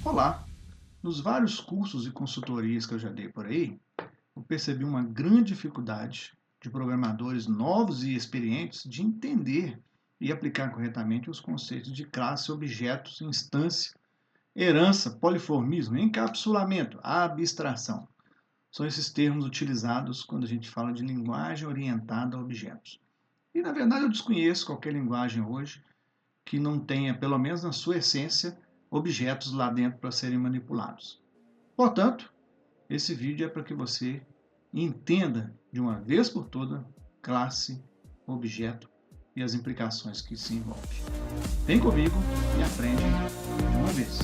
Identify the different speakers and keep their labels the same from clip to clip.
Speaker 1: Olá! Nos vários cursos e consultorias que eu já dei por aí, eu percebi uma grande dificuldade de programadores novos e experientes de entender e aplicar corretamente os conceitos de classe, objetos, instância, herança, poliformismo, encapsulamento, abstração. São esses termos utilizados quando a gente fala de linguagem orientada a objetos. E, na verdade, eu desconheço qualquer linguagem hoje que não tenha, pelo menos na sua essência, objetos lá dentro para serem manipulados. Portanto, esse vídeo é para que você entenda de uma vez por toda classe, objeto e as implicações que se envolvem. Vem comigo e aprende de uma vez.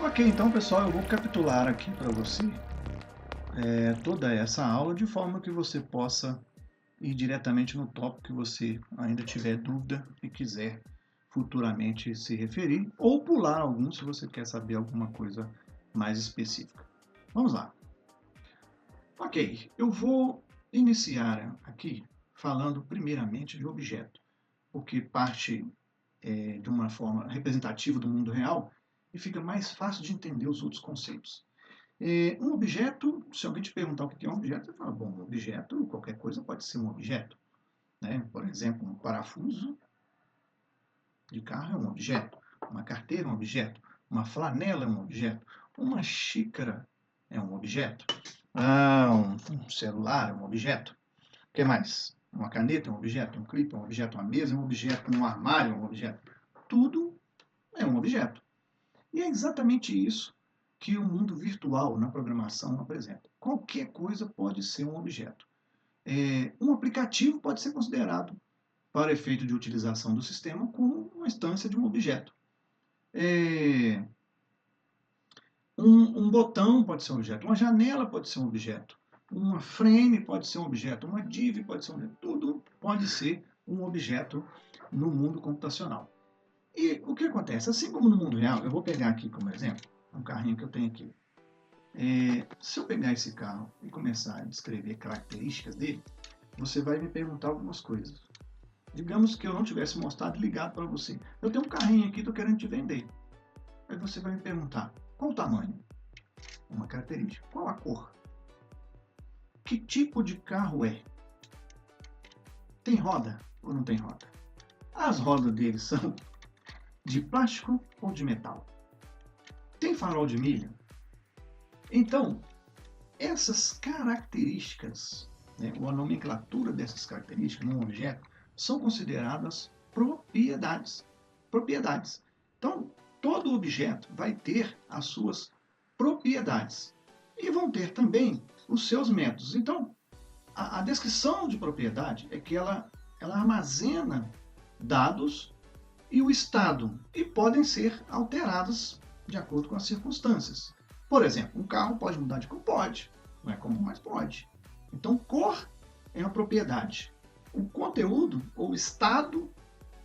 Speaker 1: Ok, então pessoal, eu vou capitular aqui para você toda essa aula de forma que você possa ir diretamente no tópico que você ainda tiver dúvida e quiser futuramente se referir, ou pular algum se você quer saber alguma coisa mais específica. Vamos lá. Ok, eu vou iniciar aqui falando primeiramente de objeto, porque parte de uma forma representativa do mundo real e fica mais fácil de entender os outros conceitos. Um objeto, se alguém te perguntar o que é um objeto, você fala, bom, um objeto, qualquer coisa pode ser um objeto. Né? Por exemplo, um parafuso de carro é um objeto, uma carteira é um objeto, uma flanela é um objeto, uma xícara é um objeto, um celular é um objeto. O que mais? Uma caneta é um objeto, um clipe é um objeto, uma mesa é um objeto, um armário é um objeto. Tudo é um objeto. E é exatamente isso que o mundo virtual na programação apresenta. Qualquer coisa pode ser um objeto. Um aplicativo pode ser considerado, para efeito de utilização do sistema, como uma instância de um objeto. Um botão pode ser um objeto, uma janela pode ser um objeto, uma frame pode ser um objeto, uma div pode ser um objeto, tudo pode ser um objeto no mundo computacional. E o que acontece? Assim como no mundo real, eu vou pegar aqui como exemplo, um carrinho que eu tenho aqui. Se eu pegar esse carro e começar a descrever características dele, você vai me perguntar algumas coisas. Digamos que eu não tivesse mostrado e ligado para você. Eu tenho um carrinho aqui, estou querendo te vender. Aí você vai me perguntar, qual o tamanho? Uma característica. Qual a cor? Que tipo de carro é? Tem roda ou não tem roda? As rodas dele são de plástico ou de metal? Tem farol de milha? Então, essas características, ou a nomenclatura dessas características num objeto, são consideradas propriedades. Propriedades. Então, todo objeto vai ter as suas propriedades e vão ter também os seus métodos. Então, a descrição de propriedade é que ela armazena dados e o estado, e podem ser alterados de acordo com as circunstâncias. Por exemplo, um carro pode mudar de cor? Pode. Não é comum, mas pode. Então, cor é uma propriedade. O conteúdo ou estado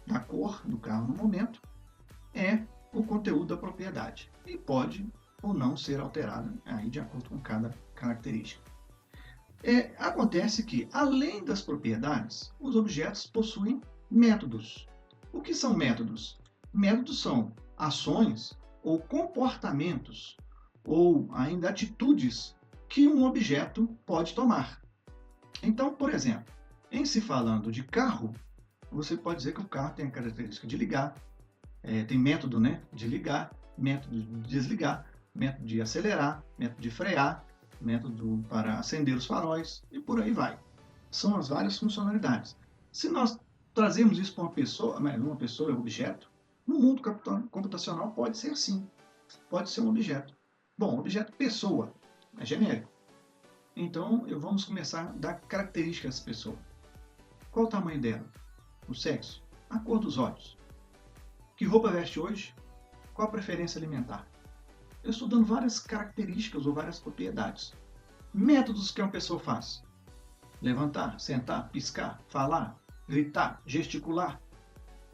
Speaker 1: da cor do carro no momento é o conteúdo da propriedade e pode ou não ser alterado aí de acordo com cada característica. Acontece que, além das propriedades, os objetos possuem métodos. O que são métodos? Métodos são ações ou comportamentos ou ainda atitudes que um objeto pode tomar. Então, por exemplo, em se falando de carro, você pode dizer que o carro tem a característica de ligar, tem método de ligar, método de desligar, método de acelerar, método de frear, método para acender os faróis e por aí vai. São as várias funcionalidades. Se nós trazemos isso para uma pessoa é objeto, no mundo computacional pode ser assim, pode ser um objeto. Bom, objeto pessoa é genérico. Então, vamos começar a dar características dessa pessoa. Qual o tamanho dela? O sexo? A cor dos olhos? Que roupa veste hoje? Qual a preferência alimentar? Eu estou dando várias características ou várias propriedades. Métodos que uma pessoa faz. Levantar, sentar, piscar, falar, gritar, gesticular.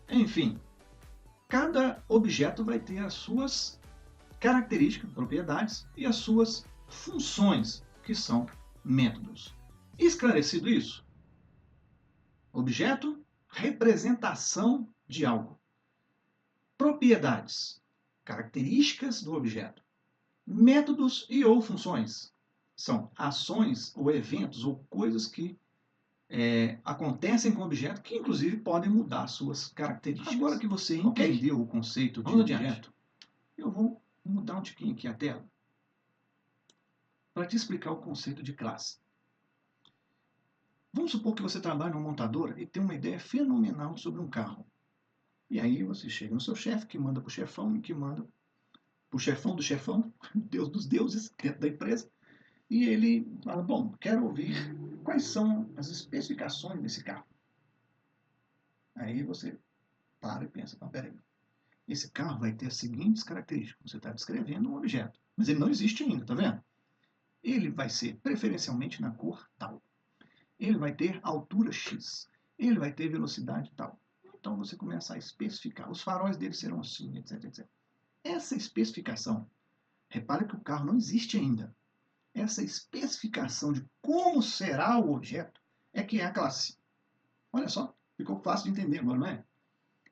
Speaker 1: Enfim, cada objeto vai ter as suas características, propriedades e as suas funções, que são métodos. Esclarecido isso? Objeto, representação de algo. Propriedades, características do objeto. Métodos e ou funções são ações ou eventos ou coisas que acontecem com o objeto que, inclusive, podem mudar suas características. Agora que você entendeu o conceito de objeto, eu vou mudar um tiquinho aqui a tela para te explicar o conceito de classe. Vamos supor que você trabalha numa montadora e tem uma ideia fenomenal sobre um carro. E aí você chega no seu chefe, que manda para o chefão, e que manda para o chefão do chefão, Deus dos deuses, dentro da empresa, e ele fala, bom, quero ouvir quais são as especificações desse carro. Aí você para e pensa, não, peraí, esse carro vai ter as seguintes características. Você está descrevendo um objeto, mas ele não existe ainda, tá vendo? Ele vai ser preferencialmente na cor tal. Ele vai ter altura X. Ele vai ter velocidade tal. Então você começa a especificar. Os faróis dele serão assim, etc, etc. Essa especificação, repara que o carro não existe ainda. Essa especificação de como será o objeto é que é a classe. Olha só, ficou fácil de entender agora, não é?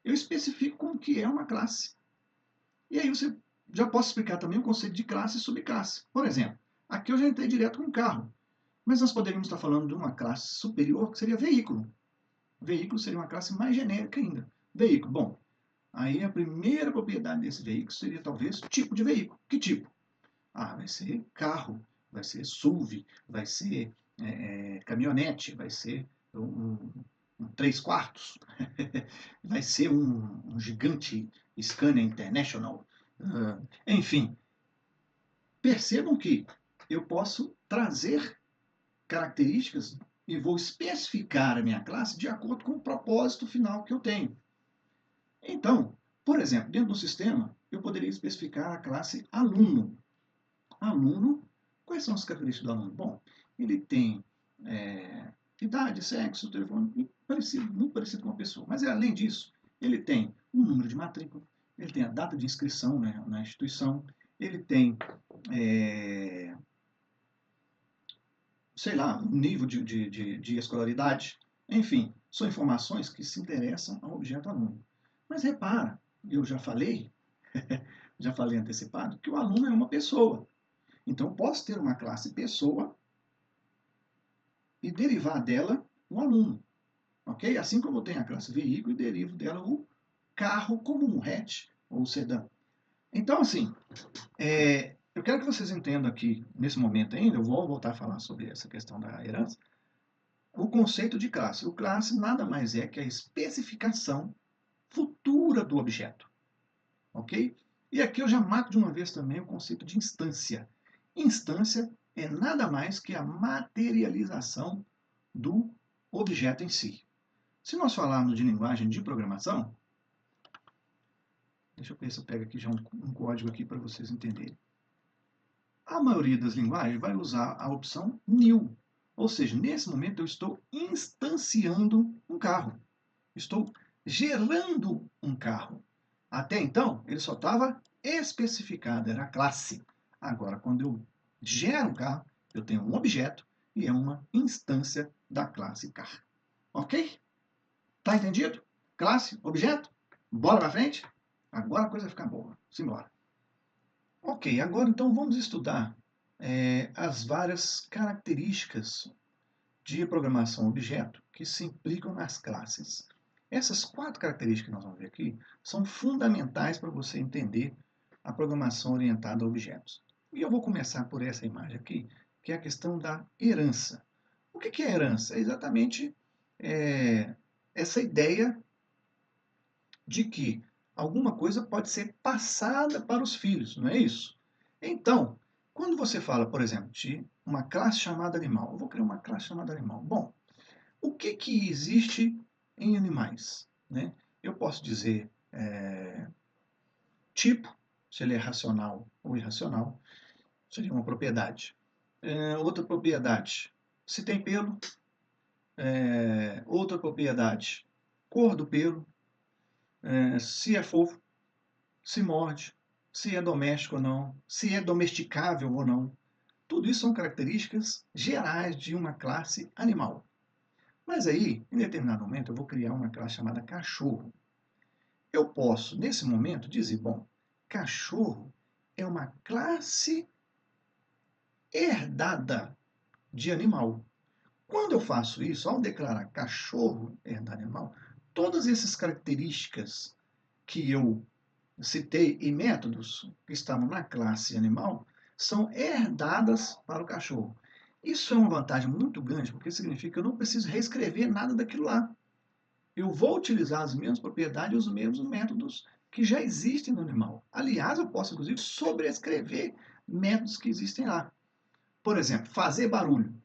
Speaker 1: Eu especifico como que é uma classe. E aí você já posso explicar também o conceito de classe e subclasse. Por exemplo, aqui eu já entrei direto com carro, mas nós poderíamos estar falando de uma classe superior que seria veículo. Veículo seria uma classe mais genérica ainda. Veículo, bom, aí a primeira propriedade desse veículo seria talvez tipo de veículo. Que tipo? Ah, vai ser carro, vai ser SUV, vai ser caminhonete, vai ser um 3/4, vai ser um gigante Scania International. Enfim, percebam que eu posso trazer características e vou especificar a minha classe de acordo com o propósito final que eu tenho. Então, por exemplo, dentro do sistema, eu poderia especificar a classe aluno. Aluno, quais são as características do aluno? Bom, ele tem idade, sexo, telefone, muito parecido com uma pessoa. Mas, além disso, ele tem um número de matrícula, ele tem a data de inscrição, né, na instituição, ele tem, sei lá, um nível de escolaridade. Enfim, são informações que se interessam ao objeto aluno. Mas repara, eu já falei antecipado, que o aluno é uma pessoa. Então, eu posso ter uma classe pessoa e derivar dela um aluno. Ok? Assim como eu tenho a classe veículo e derivo dela o carro comum, hatch ou sedã. Então, assim, eu quero que vocês entendam aqui, nesse momento ainda, eu vou voltar a falar sobre essa questão da herança, o conceito de classe. O classe nada mais é que a especificação futura do objeto. Ok? E aqui eu já mato de uma vez também o conceito de instância. Instância é nada mais que a materialização do objeto em si. Se nós falarmos de linguagem de programação, deixa eu ver se eu pego aqui já um código aqui para vocês entenderem. A maioria das linguagens vai usar a opção new, ou seja, nesse momento eu estou instanciando um carro. Estou gerando um carro. Até então, ele só estava especificado, era a classe. Agora, quando eu gero um carro, eu tenho um objeto e é uma instância da classe car. Ok? Tá entendido? Classe, objeto, bola para frente. Agora a coisa fica boa. Simbora. Ok, agora então vamos estudar as várias características de programação objeto que se implicam nas classes. Essas 4 características que nós vamos ver aqui são fundamentais para você entender a programação orientada a objetos. E eu vou começar por essa imagem aqui, que é a questão da herança. O que é herança? É exatamente essa ideia de que alguma coisa pode ser passada para os filhos, não é isso? Então, quando você fala, por exemplo, de uma classe chamada animal, eu vou criar uma classe chamada animal. Bom, o que existe em animais? Né? Eu posso dizer tipo, se ele é racional ou irracional, seria uma propriedade. Outra propriedade, se tem pelo. Outra propriedade, cor do pelo. Se é fofo, se morde, se é doméstico ou não, se é domesticável ou não. Tudo isso são características gerais de uma classe animal. Mas aí, em determinado momento, eu vou criar uma classe chamada cachorro. Eu posso, nesse momento, dizer, bom, cachorro é uma classe herdada de animal. Quando eu faço isso, ao declarar cachorro herdado de animal, todas essas características que eu citei e métodos que estavam na classe animal são herdadas para o cachorro. Isso é uma vantagem muito grande, porque significa que eu não preciso reescrever nada daquilo lá. Eu vou utilizar as mesmas propriedades e os mesmos métodos que já existem no animal. Aliás, eu posso, inclusive, sobrescrever métodos que existem lá. Por exemplo, fazer barulho.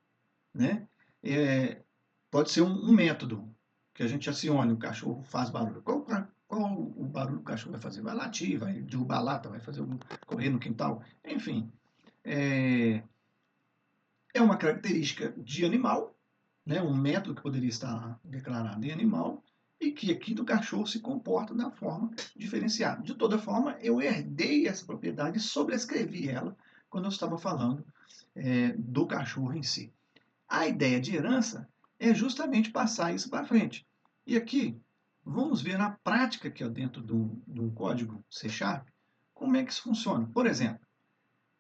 Speaker 1: Né? Pode ser um método que a gente acione, o cachorro faz barulho. Qual o barulho que o cachorro vai fazer? Vai latir, vai derrubar a lata, vai fazer correr no quintal. Enfim, é, é uma característica de animal, né? Um método que poderia estar declarado em animal, e que aqui do cachorro se comporta da forma diferenciada. De toda forma, eu herdei essa propriedade e sobrescrevi ela quando eu estava falando do cachorro em si. A ideia de herança é justamente passar isso para frente. E aqui, vamos ver na prática, aqui, ó, dentro de um código C#, como é que isso funciona. Por exemplo,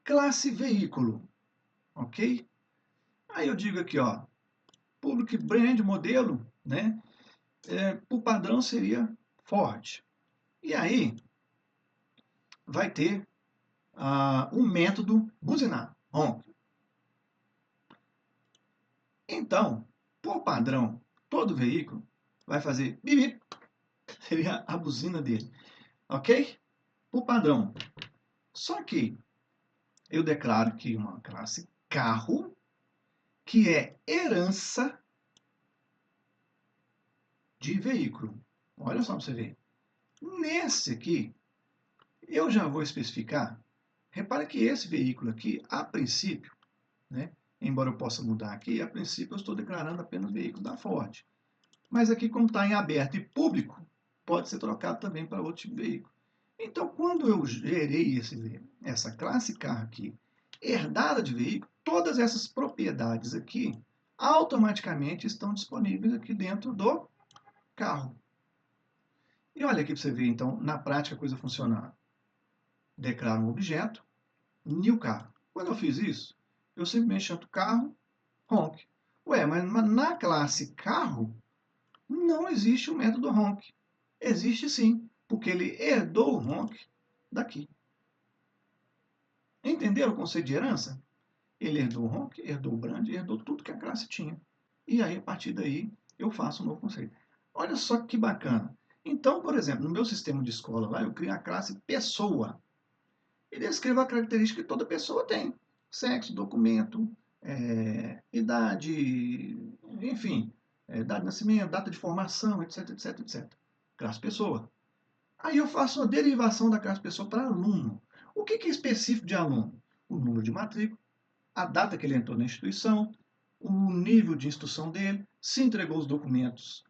Speaker 1: classe veículo, ok? Aí eu digo aqui, ó, public brand modelo, né? Por padrão seria Ford. E aí vai ter o método buzinar, on. Então, por padrão, todo veículo vai fazer bip, seria a buzina dele, ok? Por padrão. Só que eu declaro que uma classe carro, que é herança de veículo. Olha só para você ver. Nesse aqui, eu já vou especificar. Repare que esse veículo aqui, a princípio, né, embora eu possa mudar aqui, a princípio eu estou declarando apenas veículo da Ford. Mas aqui, como está em aberto e público, pode ser trocado também para outro tipo de veículo. Então, quando eu gerei essa classe carro aqui, herdada de veículo, todas essas propriedades aqui automaticamente estão disponíveis aqui dentro do carro. E olha aqui para você ver, então, na prática a coisa funcionar. Declaro um objeto, new carro. Quando eu fiz isso, eu simplesmente chanto carro, honk. Ué, mas na classe carro não existe o método honk. Existe sim, porque ele herdou o honk daqui. Entenderam o conceito de herança? Ele herdou o honk, herdou o brand, herdou tudo que a classe tinha. E aí, a partir daí, eu faço um novo conceito. Olha só que bacana. Então, por exemplo, no meu sistema de escola lá, eu crio a classe pessoa. Ele descreve a característica que toda pessoa tem. Sexo, documento, idade, enfim, data de nascimento, data de formação, etc, etc, etc. Classe pessoa. Aí eu faço uma derivação da classe pessoa para aluno. O que é específico de aluno? O número de matrícula, a data que ele entrou na instituição, o nível de instrução dele, se entregou os documentos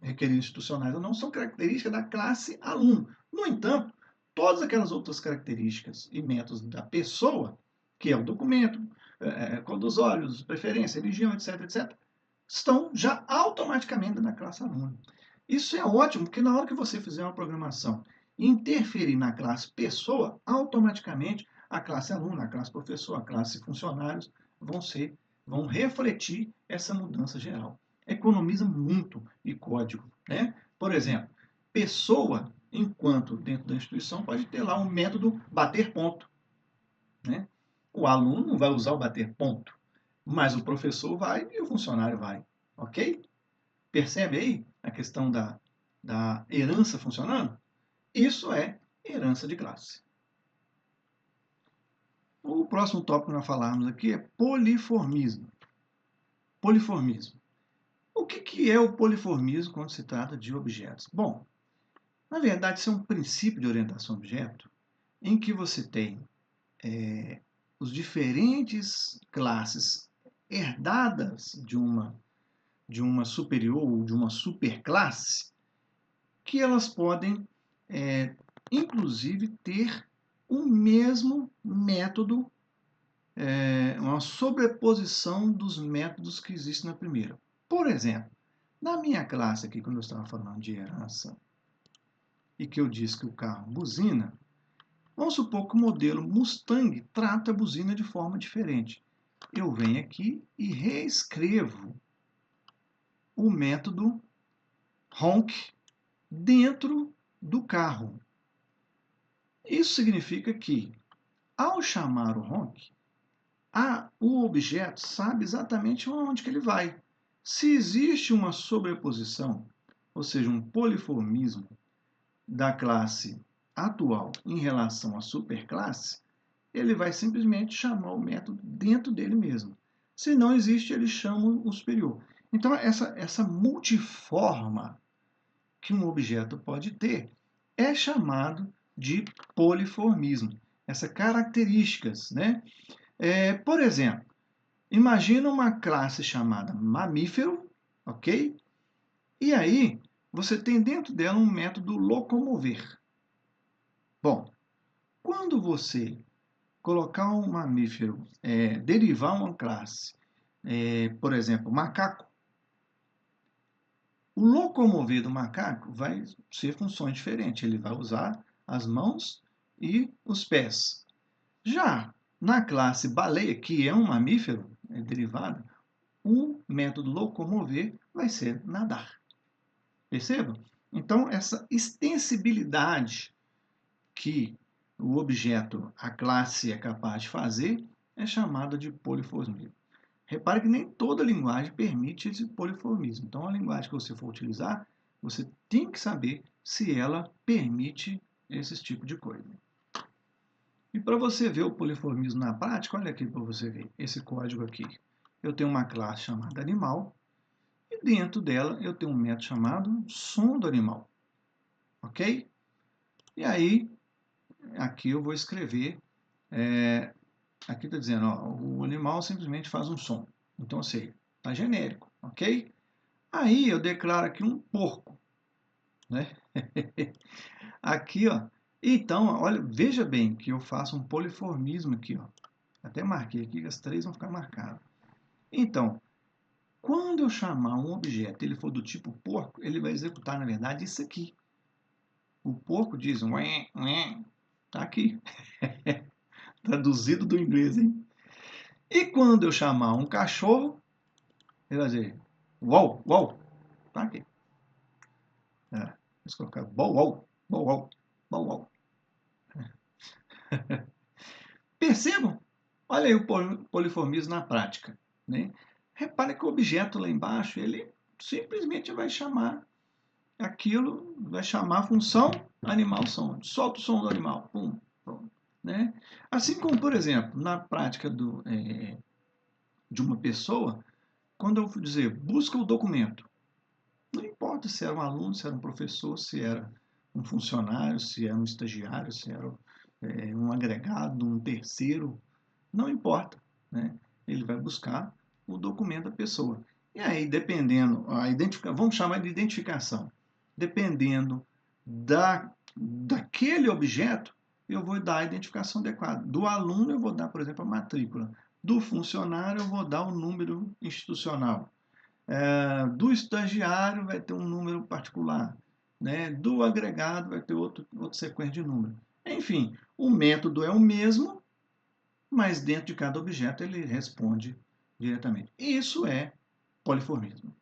Speaker 1: requeridos institucionais ou não, são características da classe aluno. No entanto, todas aquelas outras características e métodos da pessoa, que é o documento, cor dos olhos, preferência, religião, etc, etc, estão já automaticamente na classe aluno. Isso é ótimo, porque na hora que você fizer uma programação e interferir na classe pessoa, automaticamente a classe aluno, a classe professor, a classe funcionários vão refletir essa mudança geral. Economiza muito de código, né? Por exemplo, pessoa, enquanto dentro da instituição, pode ter lá um método bater ponto, né? O aluno não vai usar o bater ponto, mas o professor vai e o funcionário vai, ok? Percebe aí a questão da herança funcionando? Isso é herança de classe. O próximo tópico que nós falarmos aqui é poliformismo. Poliformismo. O que é o poliformismo quando se trata de objetos? Bom, na verdade, isso é um princípio de orientação a objeto em que você tem os diferentes classes herdadas de uma superior ou de uma superclasse, que elas podem, inclusive, ter o mesmo método uma sobreposição dos métodos que existem na primeira. Por exemplo, na minha classe aqui, quando eu estava falando de herança, e que eu disse que o carro buzina, vamos supor que o modelo Mustang trata a buzina de forma diferente. Eu venho aqui e reescrevo o método honk dentro do carro. Isso significa que, ao chamar o honk, o objeto sabe exatamente onde que ele vai. Se existe uma sobreposição, ou seja, um poliformismo da classe atual em relação à superclasse, ele vai simplesmente chamar o método dentro dele mesmo. Se não existe, ele chama o superior. Então, essa multiforma que um objeto pode ter é chamado de poliformismo. Essas características, né? Por exemplo, imagina uma classe chamada mamífero, ok? E aí, você tem dentro dela um método locomover. Bom, quando você colocar um mamífero, derivar uma classe, por exemplo, macaco, o locomover do macaco vai ser funções diferentes. Ele vai usar as mãos e os pés. Já na classe baleia, que é um mamífero derivado, o método locomover vai ser nadar. Perceba? Então, essa extensibilidade que o objeto, a classe, é capaz de fazer é chamada de poliformismo. Repare que nem toda linguagem permite esse poliformismo. Então, a linguagem que você for utilizar, você tem que saber se ela permite esse tipo de coisa. E para você ver o poliformismo na prática, olha aqui para você ver esse código aqui. Eu tenho uma classe chamada animal e dentro dela eu tenho um método chamado som do animal. Ok? E aí, aqui eu vou escrever, aqui está dizendo, ó, o animal simplesmente faz um som. Então, assim, está genérico, ok? Aí eu declaro aqui um porco, né? Aqui, ó. Então, olha, veja bem que eu faço um poliformismo aqui, ó. Até marquei aqui, as três vão ficar marcadas. Então, quando eu chamar um objeto, ele for do tipo porco, ele vai executar, na verdade, isso aqui. O porco diz, ué, ué, tá aqui. Traduzido do inglês, hein? E quando eu chamar um cachorro, ele vai dizer, uau, uau, tá aqui. Vamos colocar bow, wow, bow, wow, bow, wow. Percebam? Olha aí o poliformismo na prática. Né? Repare que o objeto lá embaixo, ele simplesmente vai chamar aquilo, vai chamar a função animal som. Solta o som do animal. Pum, pum, né? Assim como, por exemplo, na prática de uma pessoa, quando eu dizer busca o documento, não importa se era um aluno, se era um professor, se era um funcionário, se era um estagiário, se era um agregado, um terceiro, não importa. Né? Ele vai buscar o documento da pessoa. E aí, dependendo, vamos chamar de identificação. Dependendo daquele objeto, eu vou dar a identificação adequada. Do aluno, eu vou dar, por exemplo, a matrícula. Do funcionário, eu vou dar o número institucional. Do estagiário, vai ter um número particular. Né? Do agregado, vai ter outra sequência de número. Enfim, o método é o mesmo, mas dentro de cada objeto ele responde diretamente. Isso é poliformismo.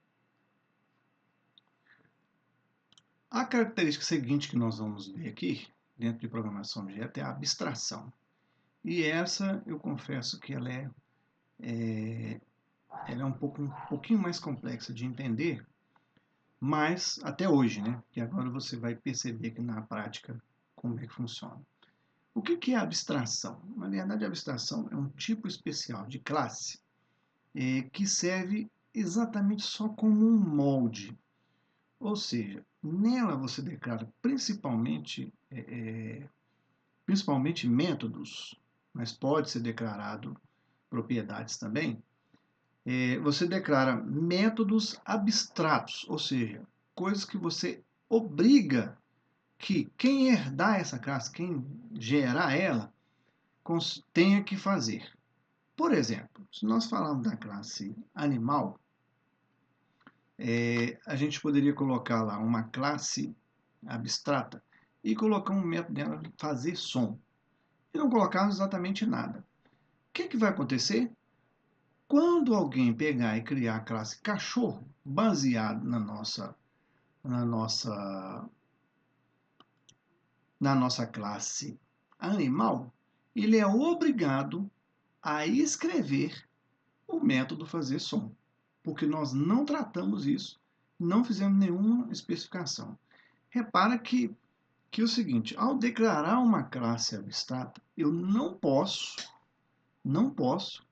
Speaker 1: A característica seguinte que nós vamos ver aqui, dentro de programação objeto, é a abstração. E essa, eu confesso que ela é um pouquinho mais complexa de entender, mas até hoje, né? Que agora você vai perceber que na prática como é que funciona. O que é abstração? Na verdade, a abstração é um tipo especial de classe que serve exatamente só como um molde. Ou seja, nela você declara principalmente métodos, mas pode ser declarado propriedades também. Você declara métodos abstratos, ou seja, coisas que você obriga que quem herdar essa classe, quem gerar ela, tenha que fazer. Por exemplo, se nós falarmos da classe animal, a gente poderia colocar lá uma classe abstrata e colocar um método dela de fazer som. E não colocarmos exatamente nada. O que vai acontecer? Quando alguém pegar e criar a classe cachorro, baseado na nossa, na nossa classe animal, ele é obrigado a escrever o método fazer som, porque nós não tratamos isso, não fizemos nenhuma especificação. Repara que é o seguinte, ao declarar uma classe abstrata, eu não posso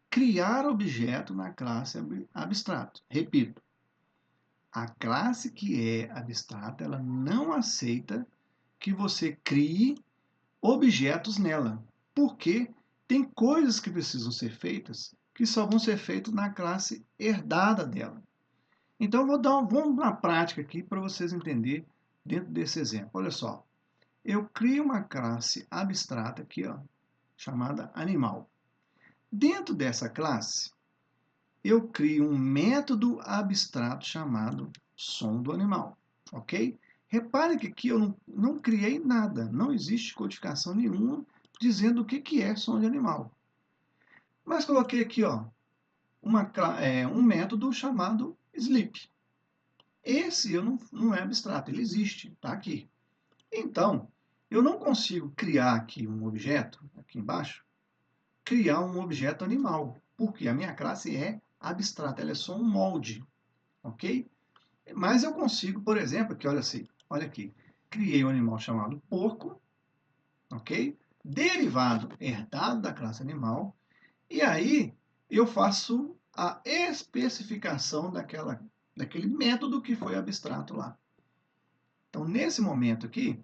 Speaker 1: criar objeto na classe abstrato. Repito, a classe que é abstrata, ela não aceita que você crie objetos nela, porque tem coisas que precisam ser feitas que só vão ser feitas na classe herdada dela. Então, vamos na prática aqui para vocês entenderem dentro desse exemplo. Olha só, eu crio uma classe abstrata aqui, ó, chamada animal. Dentro dessa classe, eu crio um método abstrato chamado som do animal, ok? Repare que aqui eu não criei nada, não existe codificação nenhuma dizendo o que é som de animal. Mas coloquei aqui, ó, um método chamado sleep. Esse não é abstrato, ele existe, está aqui. Então, eu não consigo criar aqui um objeto, aqui embaixo, criar um objeto animal, porque a minha classe é abstrata, ela é só um molde, ok? Mas eu consigo, por exemplo, aqui, olha aqui, criei um animal chamado porco, ok? Derivado herdado da classe animal, e aí eu faço a especificação daquele método que foi abstrato lá. Então, nesse momento aqui,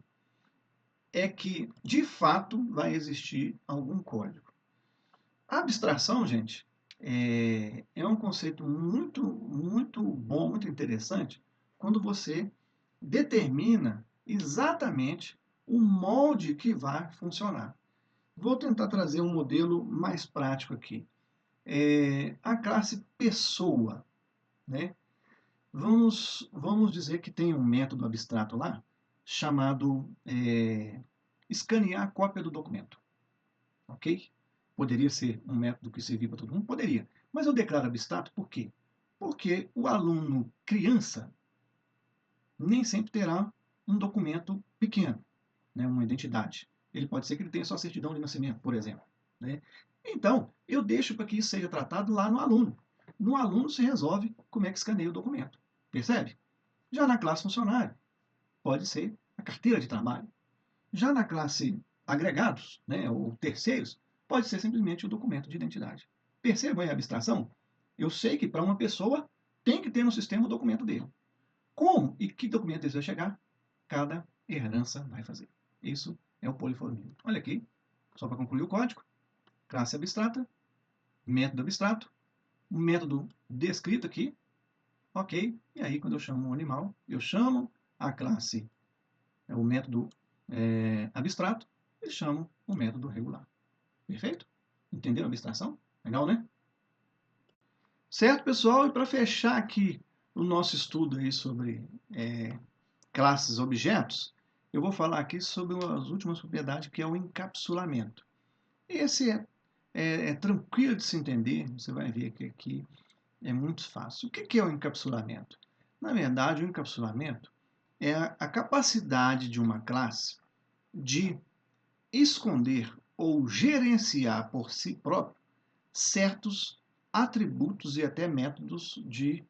Speaker 1: é que, de fato, vai existir algum código. A abstração, gente, é um conceito muito bom, muito interessante, quando você determina exatamente o molde que vai funcionar. Vou tentar trazer um modelo mais prático aqui. A classe pessoa, né? Vamos dizer que tem um método abstrato lá chamado escanear a cópia do documento, ok? Poderia ser um método que servia para todo mundo? Poderia. Mas eu declaro abstrato por quê? Porque o aluno criança nem sempre terá um documento pequeno, né, uma identidade. Ele pode ser que ele tenha só certidão de nascimento, por exemplo. Né? Então, eu deixo para que isso seja tratado lá no aluno. No aluno se resolve como é que escaneia o documento. Percebe? Já na classe funcionário, pode ser a carteira de trabalho. Já na classe agregados, né, ou terceiros, pode ser simplesmente o documento de identidade. Percebam aí a abstração? Eu sei que para uma pessoa tem que ter no sistema o documento dele. Como e que documento ele vai chegar? Cada herança vai fazer. Isso é o poliformismo. Olha aqui, só para concluir o código. Classe abstrata, método abstrato, um método descrito aqui, ok? E aí, quando eu chamo um animal, eu chamo a classe, o método abstrato, e chamo o método regular. Perfeito? Entenderam a abstração? Legal, né? Certo, pessoal? E para fechar aqui o nosso estudo aí sobre classes objetos, eu vou falar aqui sobre as últimas propriedades, que é o encapsulamento. Esse é tranquilo de se entender, você vai ver que aqui é muito fácil. O que é o encapsulamento? Na verdade, o encapsulamento é a capacidade de uma classe de esconder ou gerenciar por si próprio certos atributos e até métodos de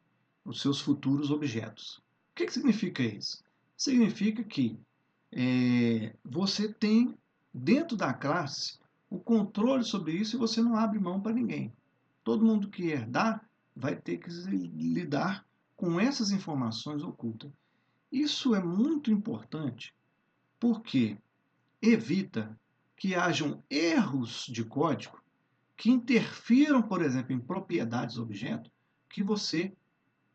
Speaker 1: os seus futuros objetos. O que significa isso? Significa que você tem dentro da classe o controle sobre isso e você não abre mão para ninguém. Todo mundo que herdar vai ter que lidar com essas informações ocultas. Isso é muito importante porque evita que hajam erros de código que interfiram, por exemplo, em propriedades do objeto, que você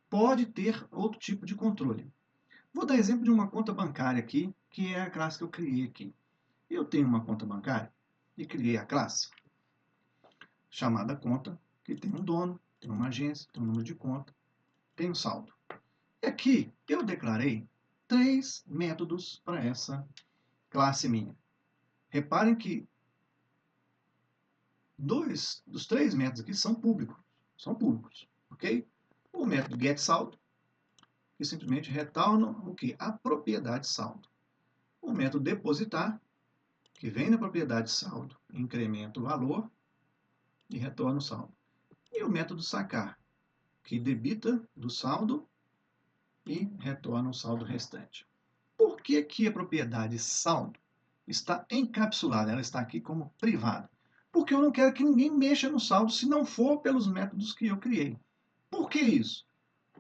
Speaker 1: pode ter outro tipo de controle. Vou dar exemplo de uma conta bancária aqui, que é a classe que eu criei aqui. Eu tenho uma conta bancária e criei a classe chamada conta, que tem um dono, tem uma agência, tem um número de conta, tem um saldo. E aqui eu declarei 3 métodos para essa classe minha. Reparem que 2 dos 3 métodos aqui são públicos, ok? O método getSaldo, que simplesmente retorna o que? A propriedade saldo. O método depositar, que vem na propriedade saldo, incrementa o valor e retorna o saldo. E o método sacar, que debita do saldo e retorna o saldo restante. Por que que a propriedade saldo está encapsulada? Ela está aqui como privada. Porque eu não quero que ninguém mexa no saldo se não for pelos métodos que eu criei. Por que isso?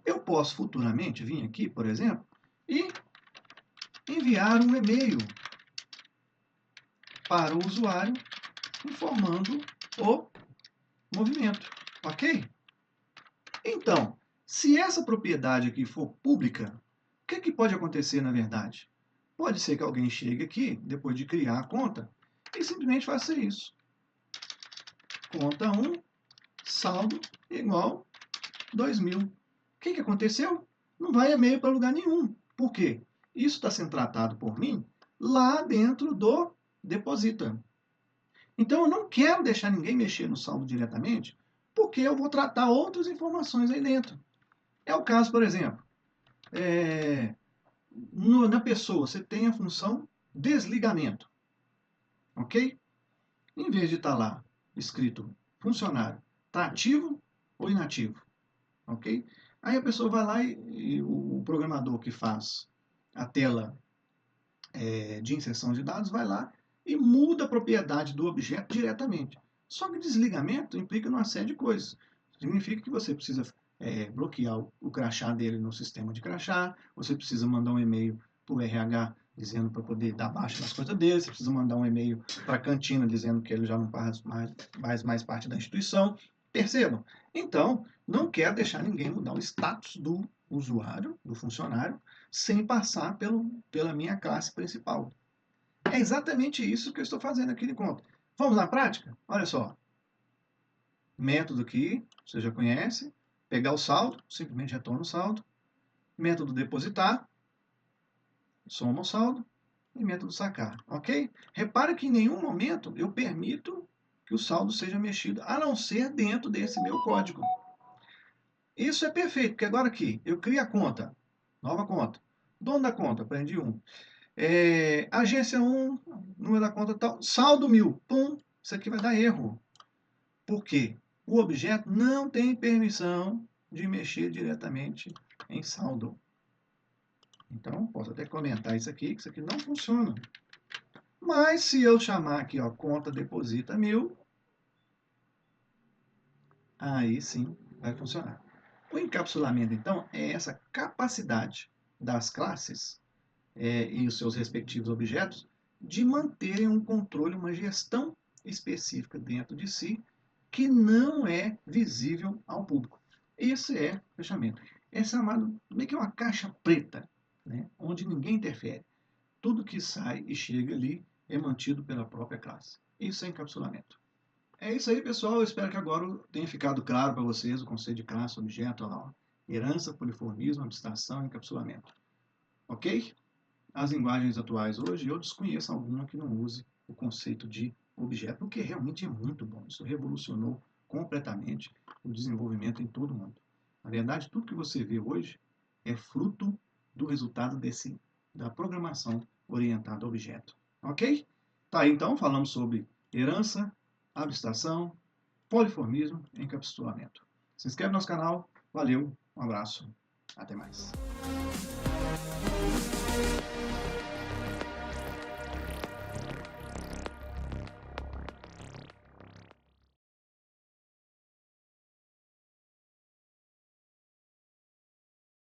Speaker 1: Eu posso futuramente vir aqui, por exemplo, e enviar um e-mail para o usuário informando o movimento, ok? Então, se essa propriedade aqui for pública, o que pode acontecer na verdade? Pode ser que alguém chegue aqui, depois de criar a conta, e simplesmente faça isso. Conta 1, saldo igual 2.000. O que aconteceu? Não vai e-mail para lugar nenhum. Por quê? Isso está sendo tratado por mim lá dentro do Deposita. Então, eu não quero deixar ninguém mexer no saldo diretamente, porque eu vou tratar outras informações aí dentro. É o caso, por exemplo, na pessoa, você tem a função desligamento, ok? Em vez de estar lá escrito funcionário, está ativo ou inativo, ok? Aí a pessoa vai lá e o programador que faz a tela de inserção de dados vai lá e muda a propriedade do objeto diretamente. Só que desligamento implica numa série de coisas. Significa que você precisa bloquear o crachá dele no sistema de crachá, você precisa mandar um e-mail para o RH dizendo para poder dar baixa nas coisas dele, você precisa mandar um e-mail para a cantina dizendo que ele já não faz mais parte da instituição. Percebam? Então, não quero deixar ninguém mudar o status do usuário, do funcionário, sem passar pela minha classe principal. É exatamente isso que eu estou fazendo aqui de conta. Vamos na prática? Olha só. Método aqui, você já conhece. Pegar o saldo, simplesmente retorna o saldo. Método depositar, soma o saldo. E método sacar, ok? Repara que em nenhum momento eu permito que o saldo seja mexido, a não ser dentro desse meu código. Isso é perfeito, porque agora aqui, eu crio a conta, nova conta. Dono da conta, aprendi um. Agência 1, número da conta tal, saldo 1.000. Pum, isso aqui vai dar erro. Por quê? O objeto não tem permissão de mexer diretamente em saldo. Então, posso até comentar isso aqui, que isso aqui não funciona. Mas se eu chamar aqui, ó, conta deposita 1.000, aí sim vai funcionar. O encapsulamento, então, é essa capacidade das classes e os seus respectivos objetos de manterem um controle, uma gestão específica dentro de si, que não é visível ao público. Esse é o fechamento. É chamado meio que uma caixa preta, né, onde ninguém interfere. Tudo que sai e chega ali é mantido pela própria classe. Isso é encapsulamento. É isso aí, pessoal. Eu espero que agora tenha ficado claro para vocês o conceito de classe, objeto, herança, poliformismo, abstração e encapsulamento. Ok? As linguagens atuais hoje, eu desconheço alguma que não use o conceito de objeto, o que realmente é muito bom. Isso revolucionou completamente o desenvolvimento em todo o mundo. Na verdade, tudo que você vê hoje é fruto do resultado da programação orientada a objeto. Ok? Tá aí então, falamos sobre herança, abstração, poliformismo e encapsulamento. Se inscreve no nosso canal. Valeu, um abraço, até mais.